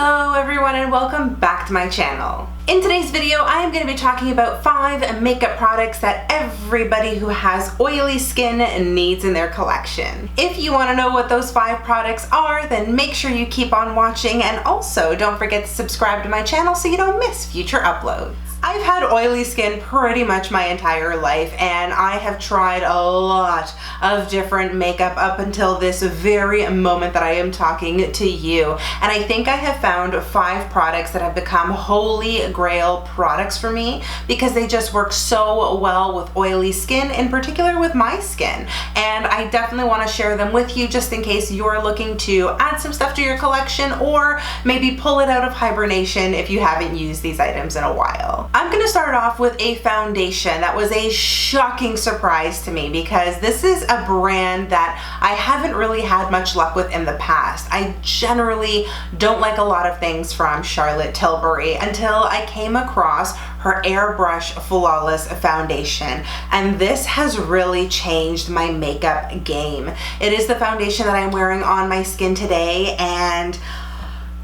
Hello everyone and welcome back to my channel. In today's video, I am going to be talking about 5 makeup products that everybody who has oily skin needs in their collection. If you want to know what those 5 products are, then make sure you keep on watching, and also don't forget to subscribe to my channel so you don't miss future uploads. I've had oily skin pretty much my entire life, and I have tried a lot of different makeup up until this very moment that I am talking to you. And I think I have found 5 products that have become holy grail products for me because they just work so well with oily skin, in particular with my skin. And I definitely want to share them with you just in case you're looking to add some stuff to your collection or maybe pull it out of hibernation if you haven't used these items in a while. I'm going to start off with a foundation that was a shocking surprise to me because this is a brand that I haven't really had much luck with in the past. I generally don't like a lot of things from Charlotte Tilbury until I came across her Airbrush Flawless Foundation, and this has really changed my makeup game. It is the foundation that I'm wearing on my skin today, and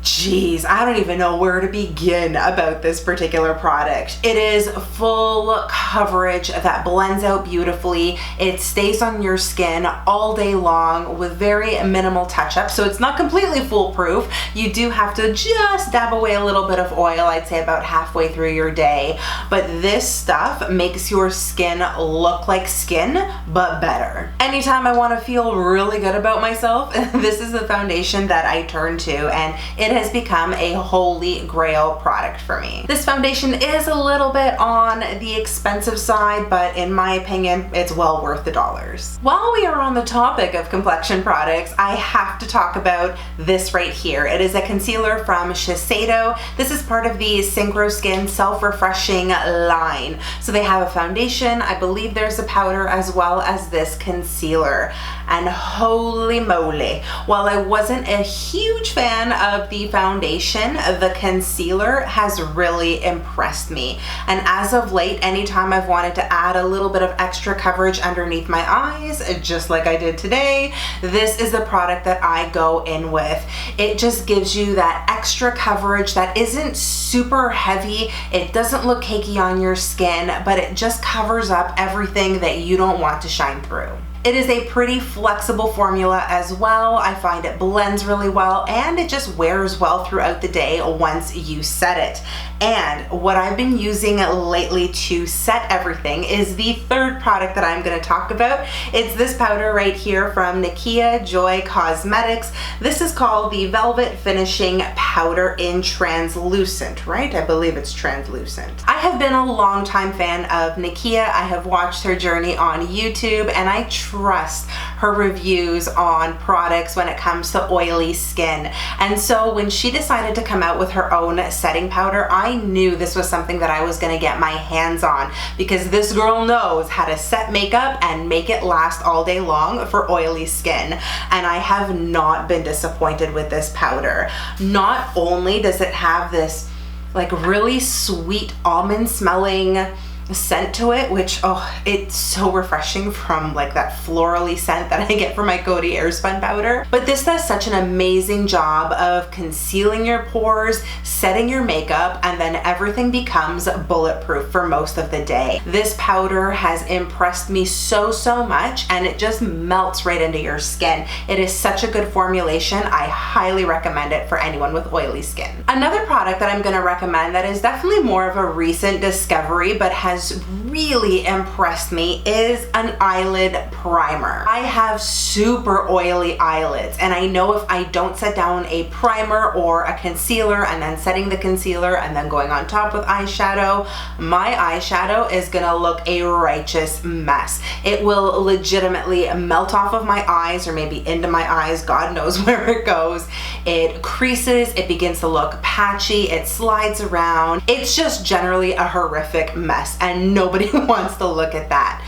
geez, I don't even know where to begin about this particular product. It is full coverage that blends out beautifully. It stays on your skin all day long with very minimal touch-up, so it's not completely foolproof. You do have to just dab away a little bit of oil, I'd say about halfway through your day. But this stuff makes your skin look like skin, but better. Anytime I want to feel really good about myself, this is the foundation that I turn to, and it has become a holy grail product for me. This foundation is a little bit on the expensive side, but in my opinion, it's well worth the dollars. While we are on the topic of complexion products, I have to talk about this right here. It is a concealer from Shiseido. This is part of the Synchro Skin Self-Refreshing line. So they have a foundation, I believe there's a powder, as well as this concealer. And holy moly, while I wasn't a huge fan of the foundation, the concealer has really impressed me. And as of late, anytime I've wanted to add a little bit of extra coverage underneath my eyes, just like I did today, this is the product that I go in with. It just gives you that extra coverage that isn't super heavy. It doesn't look cakey on your skin, but it just covers up everything that you don't want to shine through. It is a pretty flexible formula as well. I find it blends really well, and it just wears well throughout the day once you set it. And what I've been using lately to set everything is the 3rd product that I'm going to talk about. It's this powder right here from Nikkia Joy Cosmetics. This is called the Velvet Finishing Powder in Translucent, right? I believe it's translucent. I have been a longtime fan of Nikkia. I have watched her journey on YouTube, and I trust her reviews on products when it comes to oily skin. And so when she decided to come out with her own setting powder, I knew this was something that I was going to get my hands on because this girl knows how to set makeup and make it last all day long for oily skin. And I have not been disappointed with this powder. Not only does it have this like really sweet almond smelling scent to it, which it's so refreshing from like that florally scent that I get from my Coty Airspun powder. But this does such an amazing job of concealing your pores, setting your makeup, and then everything becomes bulletproof for most of the day. This powder has impressed me so much, and it just melts right into your skin. It is such a good formulation. I highly recommend it for anyone with oily skin. Another product that I'm going to recommend that is definitely more of a recent discovery but has really impressed me is an eyelid primer. I have super oily eyelids, and I know if I don't set down a primer or a concealer and then setting the concealer and then going on top with eyeshadow, my eyeshadow is gonna look a righteous mess. It will legitimately melt off of my eyes or maybe into my eyes, God knows where it goes. It creases, it begins to look patchy, it slides around. It's just generally a horrific mess, and nobody wants to look at that.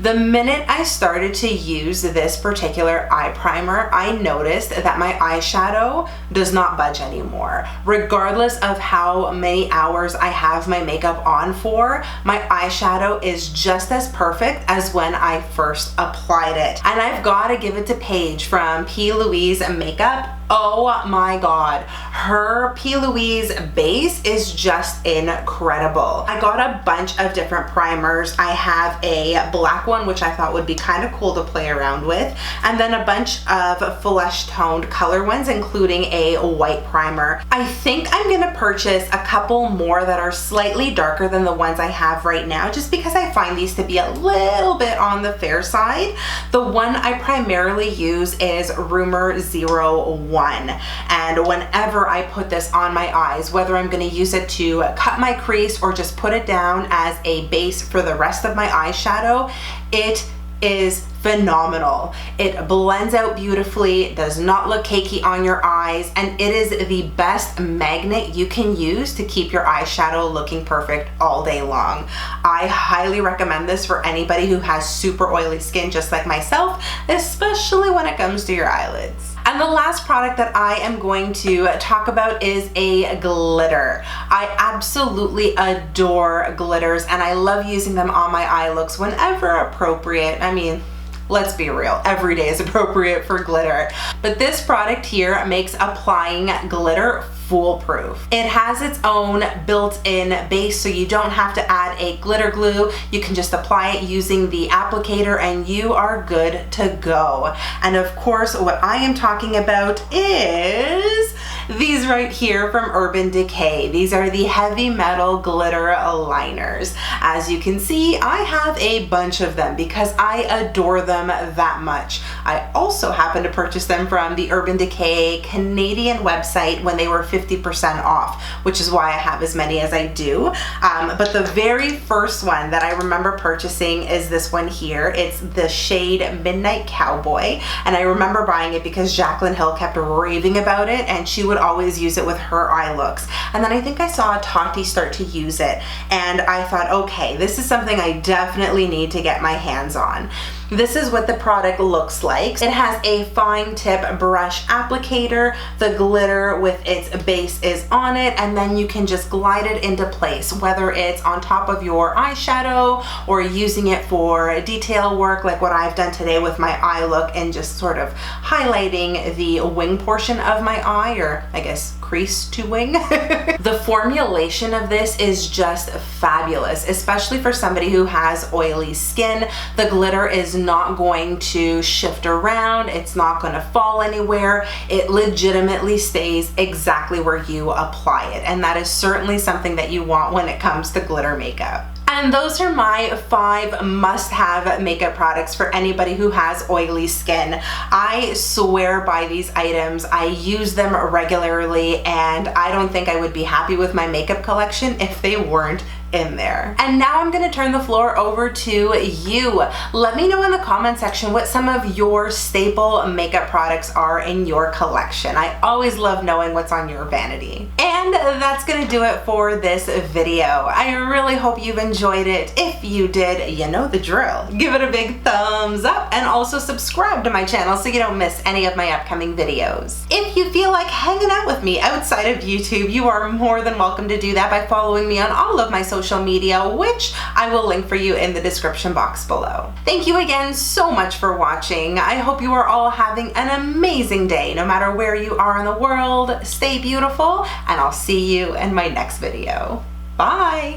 The minute I started to use this particular eye primer, I noticed that my eyeshadow does not budge anymore. Regardless of how many hours I have my makeup on for, my eyeshadow is just as perfect as when I first applied it. And I've got to give it to Paige from P.Louise Makeup. Oh my god, her P.Louise base is just incredible. I got a bunch of different primers. I have a black one, which I thought would be kind of cool to play around with, and then a bunch of flesh toned color ones, including a white primer. I think I'm gonna purchase a couple more that are slightly darker than the ones I have right now, just because I find these to be a little bit on the fair side. The one I primarily use is Rumor 01. And whenever I put this on my eyes, whether I'm going to use it to cut my crease or just put it down as a base for the rest of my eyeshadow, it is phenomenal. It blends out beautifully, does not look cakey on your eyes, and it is the best magnet you can use to keep your eyeshadow looking perfect all day long. I highly recommend this for anybody who has super oily skin just like myself, especially when it comes to your eyelids. And the last product that I am going to talk about is a glitter. I absolutely adore glitters, and I love using them on my eye looks whenever appropriate. I mean, let's be real, every day is appropriate for glitter. But this product here makes applying glitter foolproof. It has its own built-in base, so you don't have to add a glitter glue. You can just apply it using the applicator and you are good to go. And of course, what I am talking about is these right here from Urban Decay. These are the heavy metal glitter liners. As you can see, I have a bunch of them because I adore them that much. I also happen to purchase them from the Urban Decay Canadian website when they were 50% off, which is why I have as many as I do. But the very first one that I remember purchasing is this one here. It's the shade Midnight Cowboy, and I remember buying it because Jaclyn Hill kept raving about it, and she would always use it with her eye looks. And then I think I saw Tati start to use it, and I thought, okay, this is something I definitely need to get my hands on. This is what the product looks like. It has a fine tip brush applicator. The glitter with its base is on it, and then you can just glide it into place, whether it's on top of your eyeshadow or using it for detail work like what I've done today with my eye look and just sort of highlighting the wing portion of my eye, or I guess crease to wing. The formulation of this is just fabulous, especially for somebody who has oily skin. The glitter is not going to shift around. It's not going to fall anywhere. It legitimately stays exactly where you apply it. And that is certainly something that you want when it comes to glitter makeup. And those are my 5 must-have makeup products for anybody who has oily skin. I swear by these items. I use them regularly, and I don't think I would be happy with my makeup collection if they weren't in there. And now I'm gonna turn the floor over to you. Let me know in the comment section what some of your staple makeup products are in your collection. I always love knowing what's on your vanity. And that's gonna do it for this video. I really hope you've enjoyed it. If you did, you know the drill. Give it a big thumbs up and also subscribe to my channel so you don't miss any of my upcoming videos. If you feel like hanging out with me outside of YouTube, you are more than welcome to do that by following me on all of my social media, which I will link for you in the description box below. Thank you again so much for watching. I hope you are all having an amazing day, no matter where you are in the world. Stay beautiful, and I'll see you in my next video. Bye!